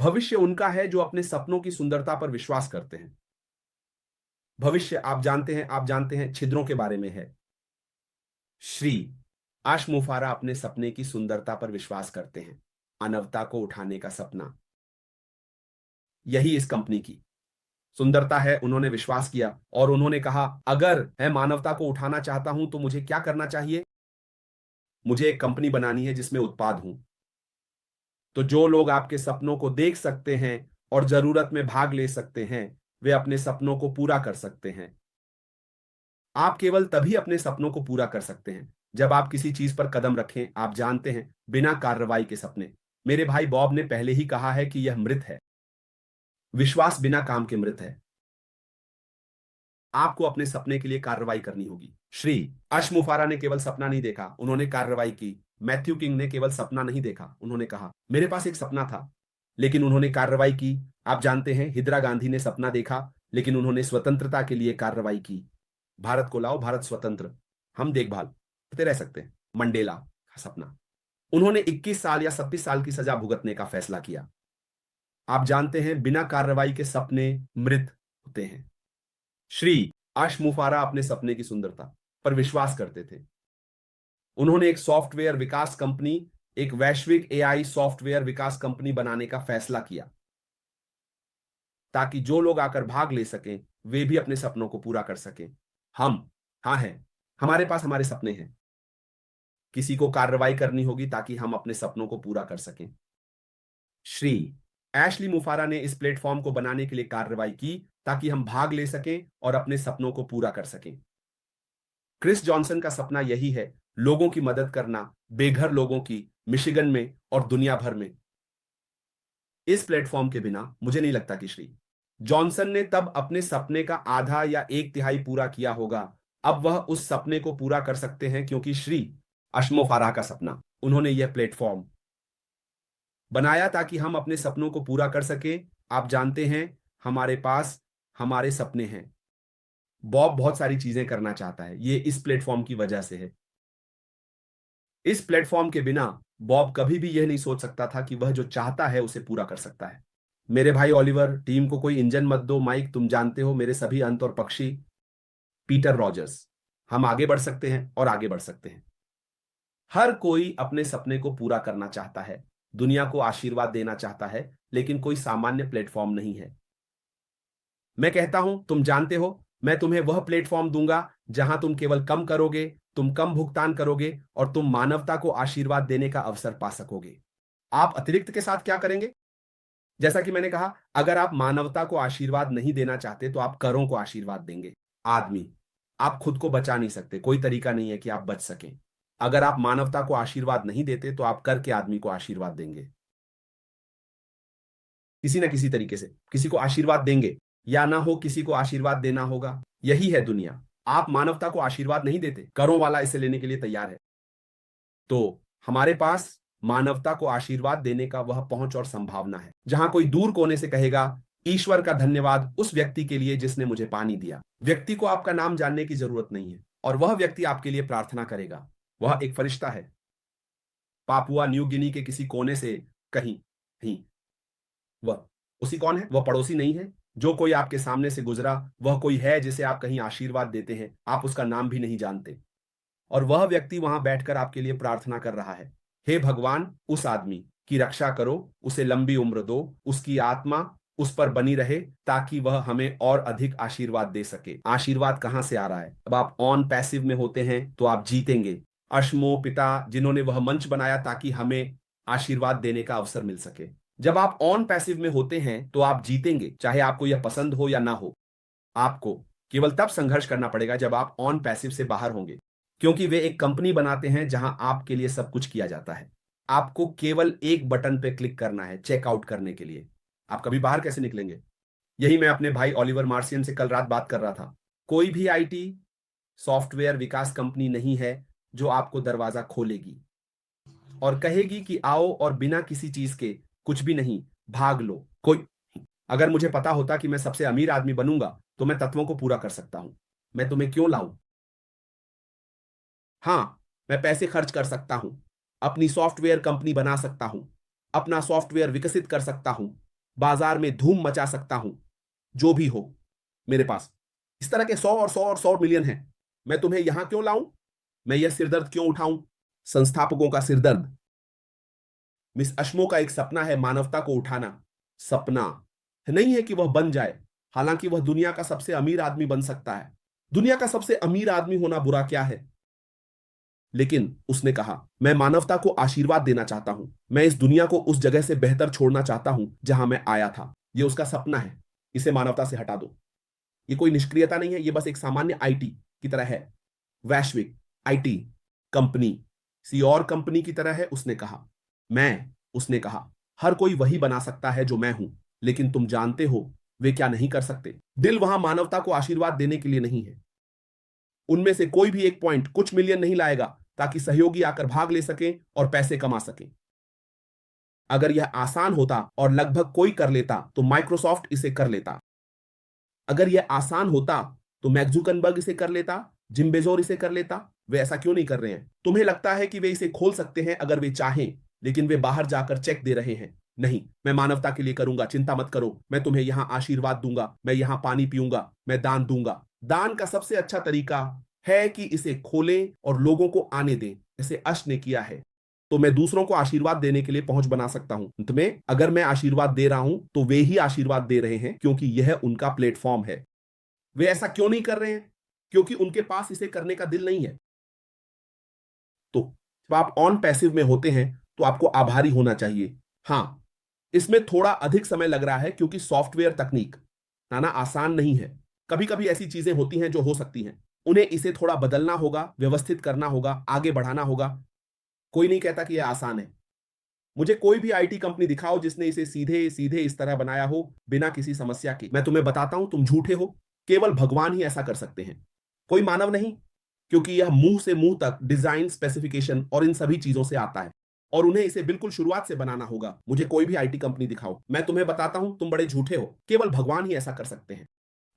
भविष्य उनका है जो अपने सपनों की सुंदरता पर विश्वास करते हैं। भविष्य आप जानते हैं छिद्रों के बारे में है। श्री आशमुफारा अपने सपने की सुंदरता पर विश्वास करते हैं। मानवता को उठाने का सपना, यही इस कंपनी की सुंदरता है। उन्होंने विश्वास किया और उन्होंने कहा, अगर मैं मानवता को उठाना चाहता हूं तो मुझे क्या करना चाहिए? मुझे एक कंपनी बनानी है जिसमें उत्पाद हूं। तो जो लोग आपके सपनों को देख सकते हैं और जरूरत में भाग ले सकते हैं, वे अपने सपनों को पूरा कर सकते हैं। आप केवल तभी अपने सपनों को पूरा कर सकते हैं जब आप किसी चीज पर कदम रखें। आप जानते हैं, बिना कार्रवाई के सपने, मेरे भाई बॉब ने पहले ही कहा है कि यह मृत है। विश्वास बिना काम के मृत है। आपको अपने सपने के लिए कार्रवाई करनी होगी। श्री अशमुफारा ने केवल सपना नहीं देखा, उन्होंने कार्रवाई की। मैथ्यू किंग ने केवल सपना नहीं देखा, उन्होंने कहा, मेरे पास एक सपना था, लेकिन उन्होंने कार्रवाई की। आप जानते हैं, इंदिरा गांधी ने सपना देखा, लेकिन उन्होंने स्वतंत्रता के लिए कार्रवाई की। भारत को लाओ, भारत स्वतंत्र, हम देखभाल करते रह सकते हैं। मंडेला का सपना, उन्होंने 21 साल या 26 साल की सजा भुगतने का फैसला किया। आप जानते हैं, बिना कार्रवाई के सपने मृत होते हैं। श्री अशमुफारा अपने सपने की सुंदरता पर विश्वास करते थे। उन्होंने एक सॉफ्टवेयर विकास कंपनी, एक वैश्विक एआई सॉफ्टवेयर विकास कंपनी बनाने का फैसला किया, ताकि जो लोग आकर भाग ले सकें, वे भी अपने सपनों को पूरा कर सकें। हम हाँ हैं, हमारे पास हमारे सपने हैं। किसी को कार्रवाई करनी होगी ताकि हम अपने सपनों को पूरा कर सकें। श्री एशली मुफारा ने इस प्लेटफॉर्म को बनाने के लिए कार्रवाई की ताकि हम भाग ले सकें और अपने सपनों को पूरा कर सकें। क्रिस जॉनसन का सपना यही है, लोगों की मदद करना, बेघर लोगों की, मिशिगन में और दुनिया भर में। इस प्लेटफॉर्म के बिना मुझे नहीं लगता कि श्री जॉनसन ने तब अपने सपने का आधा या एक तिहाई पूरा किया होगा। अब वह उस सपने को पूरा कर सकते हैं क्योंकि श्री अशमो फाराह का सपना, उन्होंने यह प्लेटफॉर्म बनाया ताकि हम अपने सपनों को पूरा कर सकें। आप जानते हैं, हमारे पास हमारे सपने हैं। बॉब बहुत सारी चीजें करना चाहता है, ये इस प्लेटफॉर्म की वजह से है। इस प्लेटफॉर्म के बिना बॉब कभी भी यह नहीं सोच सकता था कि वह जो चाहता है उसे पूरा कर सकता है। मेरे भाई ओलिवर, टीम को कोई इंजन मत दो। माइक, तुम जानते हो, मेरे सभी अंत और पक्षी। पीटर रॉजर्स, हम आगे बढ़ सकते हैं और आगे बढ़ सकते हैं। हर कोई अपने सपने को पूरा करना चाहता है, दुनिया को आशीर्वाद देना चाहता है, लेकिन कोई सामान्य प्लेटफॉर्म नहीं है। मैं कहता हूं, तुम जानते हो, मैं तुम्हें वह प्लेटफॉर्म दूंगा जहां तुम केवल कम करोगे, तुम कम भुगतान करोगे और तुम मानवता को आशीर्वाद देने का अवसर पा सकोगे। आप अतिरिक्त के साथ क्या करेंगे? जैसा कि मैंने कहा, अगर आप मानवता को आशीर्वाद नहीं देना चाहते तो आप करों को आशीर्वाद देंगे। आदमी, आप खुद को बचा नहीं सकते, कोई तरीका नहीं है कि आप बच सकें। अगर आप मानवता को आशीर्वाद नहीं देते तो आप कर के आदमी को आशीर्वाद देंगे। किसी ना किसी तरीके से किसी को आशीर्वाद देंगे, या ना हो किसी को आशीर्वाद देना होगा। यही है दुनिया। आप मानवता को आशीर्वाद नहीं देते, करों वाला इसे लेने के लिए तैयार है। तो हमारे पास मानवता को आशीर्वाद देने का वह पहुंच और संभावना है, जहां कोई दूर कोने से कहेगा, ईश्वर का धन्यवाद उस व्यक्ति के लिए जिसने मुझे पानी दिया। व्यक्ति को आपका नाम जानने की जरूरत नहीं है और वह व्यक्ति आपके लिए प्रार्थना करेगा। वह एक फरिश्ता है, पापुआ न्यू गिनी के किसी कोने से, कहीं कहीं। वह उसी कौन है? वह पड़ोसी नहीं है। जो कोई आपके सामने से गुजरा, वह कोई है जिसे आप कहीं आशीर्वाद देते हैं, आप उसका नाम भी नहीं जानते, और वह व्यक्ति वहां बैठकर आपके लिए प्रार्थना कर रहा है, हे भगवान, उस आदमी की रक्षा करो, उसे लंबी उम्र दो, उसकी आत्मा उस पर बनी रहे ताकि वह हमें और अधिक आशीर्वाद दे सके। आशीर्वाद कहां से आ रहा है? अब आप ऑन पैसिव में होते हैं तो आप जीतेंगे। अश्मो पिता, जिन्होंने वह मंच बनाया ताकि हमें आशीर्वाद देने का अवसर मिल सके। जब आप ऑन पैसिव में होते हैं तो आप जीतेंगे, चाहे आपको यह पसंद हो या ना हो। आपको केवल तब संघर्ष करना पड़ेगा जब आप ऑन पैसिव से बाहर होंगे, क्योंकि वे एक कंपनी बनाते हैं जहां आपके लिए सब कुछ किया जाता है। आपको केवल एक बटन पे क्लिक करना है चेकआउट करने के लिए। आप कभी बाहर कैसे निकलेंगे? यही मैं अपने भाई ओलिवर मार्सियन से कल रात बात कर रहा था। कोई भी आईटी सॉफ्टवेयर विकास कंपनी नहीं है जो आपको दरवाजा खोलेगी और कहेगी कि आओ और बिना किसी चीज के, कुछ भी नहीं, भाग लो। कोई, अगर मुझे पता होता कि मैं सबसे अमीर आदमी बनूंगा तो मैं तत्वों को पूरा कर सकता हूं। मैं तुम्हें क्यों लाऊं? हाँ, मैं पैसे खर्च कर सकता हूं, अपनी सॉफ्टवेयर कंपनी बना सकता हूं, अपना सॉफ्टवेयर विकसित कर सकता हूं, बाजार में धूम मचा सकता हूं, जो भी हो मेरे पास। इस तरह के 100 और 100 और 100 मिलियन हैं। मैं तुम्हें यहां क्यों लाऊं? मैं यह सिरदर्द क्यों उठाऊं? संस्थापकों का सिरदर्द। मिस अश्मो का एक सपना है मानवता को उठाना। सपना नहीं है कि वह बन जाए, हालांकि वह दुनिया का सबसे अमीर आदमी बन सकता है। दुनिया का सबसे अमीर आदमी होना बुरा क्या है? लेकिन उसने कहा, मैं मानवता को आशीर्वाद देना चाहता हूं। मैं इस दुनिया को उस जगह से बेहतर छोड़ना चाहता हूं जहां मैं आया था। यह उसका सपना है। इसे मानवता से हटा दो। ये कोई निष्क्रियता नहीं है, ये बस एक सामान्य आईटी की तरह है। वैश्विक आईटी कंपनी, किसी और कंपनी की तरह है। उसने कहा, हर कोई वही बना सकता है जो मैं हूं, लेकिन तुम जानते हो वे क्या नहीं कर सकते। दिल वहां मानवता को आशीर्वाद देने के लिए नहीं है। उनमें से कोई भी एक पॉइंट कुछ मिलियन नहीं लाएगा ताकि सहयोगी आकर भाग ले सकें और पैसे कमा सकें। अगर यह आसान होता और लगभग कोई कर लेता तो माइक्रोसॉफ्ट इसे कर लेता। अगर यह आसान होता तो मैर्क जुकरबर्ग इसे कर लेता, जिम बेजोर इसे कर लेता। वे ऐसा क्यों नहीं कर रहे हैं? तुम्हें लगता है कि वे इसे खोल सकते हैं अगर वे चाहें, लेकिन वे बाहर जाकर चेक दे रहे हैं। नहीं, मैं मानवता के लिए करूंगा, चिंता मत करो। मैं तुम्हें यहां आशीर्वाद दूंगा, मैं यहां पानी पीऊंगा, मैं दान दूंगा। दान का सबसे अच्छा तरीका है कि इसे खोलें और लोगों को आने दें, जैसे अश ने किया है। तो मैं दूसरों को आशीर्वाद देने के लिए पहुंच बना सकता हूं। अंत में अगर मैं आशीर्वाद दे रहा हूं तो वे ही आशीर्वाद दे रहे हैं, क्योंकि यह उनका प्लेटफॉर्म है। वे ऐसा क्यों नहीं कर रहे हैं? क्योंकि उनके पास इसे करने का दिल नहीं है। तो जब आप ऑन पैसिव में होते हैं तो आपको आभारी होना चाहिए। हां, इसमें थोड़ा अधिक समय लग रहा है क्योंकि सॉफ्टवेयर तकनीक लाना आसान नहीं है। कभी कभी ऐसी चीजें होती हैं जो हो सकती हैं। उन्हें इसे थोड़ा बदलना होगा, व्यवस्थित करना होगा, आगे बढ़ाना होगा। कोई नहीं कहता कि यह आसान है। मुझे कोई भी आईटी कंपनी दिखाओ जिसने इसे सीधे सीधे इस तरह बनाया हो, बिना किसी समस्या के। मैं तुम्हें बताता हूं, तुम झूठे हो। केवल भगवान ही ऐसा कर सकते हैं, कोई मानव नहीं, क्योंकि यह मुंह से मुंह तक डिजाइन, स्पेसिफिकेशन और इन सभी चीजों से आता है, और उन्हें इसे बिल्कुल शुरुआत से बनाना होगा। मुझे कोई भी आईटी कंपनी दिखाओ, मैं तुम्हें बताता हूं तुम बड़े झूठे हो। केवल भगवान ही ऐसा कर सकते हैं।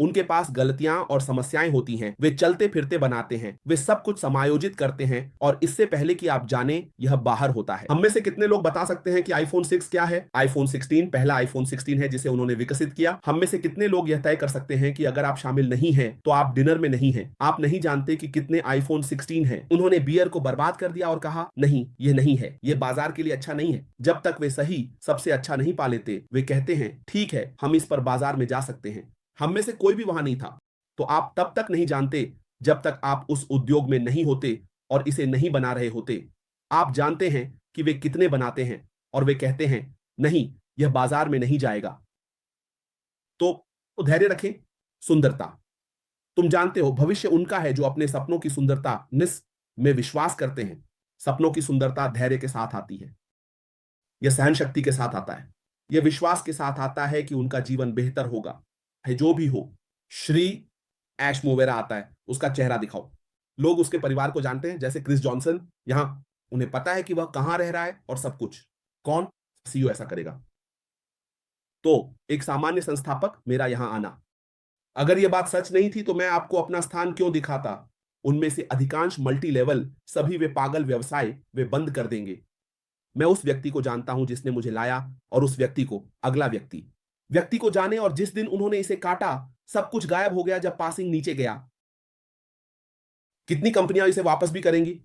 उनके पास गलतियां और समस्याएं होती हैं, वे चलते फिरते बनाते हैं, वे सब कुछ समायोजित करते हैं, और इससे पहले कि आप जाने यह बाहर होता है। हम में से कितने लोग बता सकते हैं कि आईफोन 6 क्या है? आईफोन 16 पहला आईफोन 16 है जिसे उन्होंने विकसित किया। हम में से कितने लोग यह तय कर सकते हैं कि अगर आप शामिल नहीं हैं तो आप डिनर में नहीं हैं? आप नहीं जानते कि कितने आईफोन 16 हैं। उन्होंने बियर को बर्बाद कर दिया और कहा, नहीं, यह नहीं है, यह बाजार के लिए अच्छा नहीं है। जब तक वे सही सबसे अच्छा नहीं पा लेते, वे कहते हैं, ठीक है, हम इस पर बाजार में जा सकते हैं। हम में से कोई भी वहां नहीं था। तो आप तब तक नहीं जानते जब तक आप उस उद्योग में नहीं होते और इसे नहीं बना रहे होते। आप जानते हैं कि वे कितने बनाते हैं, और वे कहते हैं, नहीं, यह बाजार में नहीं जाएगा। तो धैर्य रखें। सुंदरता, तुम जानते हो, भविष्य उनका है जो अपने सपनों की सुंदरता निस में विश्वास करते हैं। सपनों की सुंदरता धैर्य के साथ आती है, यह सहन शक्ति के साथ आता है, यह विश्वास के साथ आता है कि उनका जीवन बेहतर होगा, है जो भी हो। श्री ऐश मोवेरा आता है, उसका चेहरा दिखाओ। लोग उसके परिवार को जानते हैं, जैसे क्रिस जॉनसन। यहां उन्हें पता है कि वह कहां रह रहा है और सब कुछ। कौन सीईओ ऐसा करेगा? तो एक सामान्य संस्थापक, मेरा यहां आना। अगर यह बात सच नहीं थी तो मैं आपको अपना स्थान क्यों दिखाता? उनमें से अधिकांश मल्टी लेवल, सभी वे पागल व्यवसाय वे बंद कर देंगे। मैं उस व्यक्ति को जानता हूं जिसने मुझे लाया, और उस व्यक्ति को, अगला व्यक्ति को जाने, और जिस दिन उन्होंने इसे काटा, सब कुछ गायब हो गया जब पासिंग नीचे गया। कितनी कंपनियां इसे वापस भी करेंगी?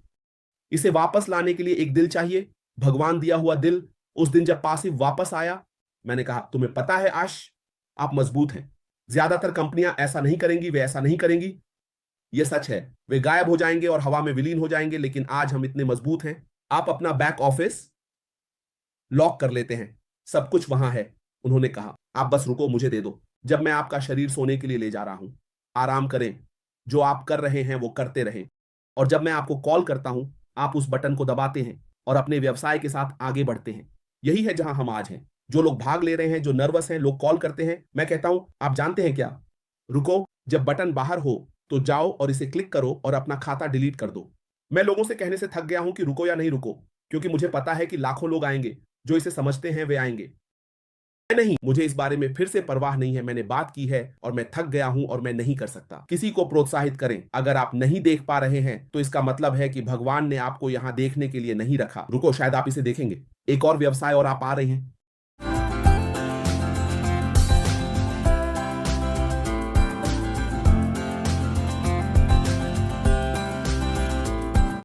इसे वापस लाने के लिए एक दिल चाहिए, भगवान दिया हुआ दिल। उस दिन जब पासिव वापस आया, मैंने कहा, तुम्हें पता है आश, आप मजबूत हैं। ज्यादातर कंपनियां ऐसा नहीं करेंगी, वे ऐसा नहीं करेंगी। यह सच है, वे गायब हो जाएंगे और हवा में विलीन हो जाएंगे, लेकिन आज हम इतने मजबूत हैं। आप अपना बैक ऑफिस लॉक कर लेते हैं, सब कुछ वहां है। उन्होंने कहा, आप बस रुको, मुझे दे दो। जब मैं आपका शरीर सोने के लिए ले जा रहा हूं, आराम करें, जो आप कर रहे हैं वो करते रहें। और जब मैं आपको कॉल करता हूं, आप उस बटन को दबाते हैं और अपने व्यवसाय के साथ आगे बढ़ते हैं। यही है जहां हम आज हैं। जो लोग भाग ले रहे हैं, जो नर्वस हैं, लोग कॉल करते हैं, मैं कहता हूं, आप जानते हैं क्या, रुको, जब बटन बाहर हो तो जाओ और इसे क्लिक करो और अपना खाता डिलीट कर दो। मैं लोगों से कहने से थक गया हूं कि रुको या नहीं रुको, क्योंकि मुझे पता है कि लाखों लोग आएंगे जो इसे समझते हैं, वे आएंगे। मैं नहीं, मुझे इस बारे में फिर से परवाह नहीं है। मैंने बात की है और मैं थक गया हूं और मैं नहीं कर सकता। किसी को प्रोत्साहित करें। अगर आप नहीं देख पा रहे हैं तो इसका मतलब है कि भगवान ने आपको यहां देखने के लिए नहीं रखा। रुको, शायद आप इसे देखेंगे। एक और व्यवसाय और आप आ रहे हैं।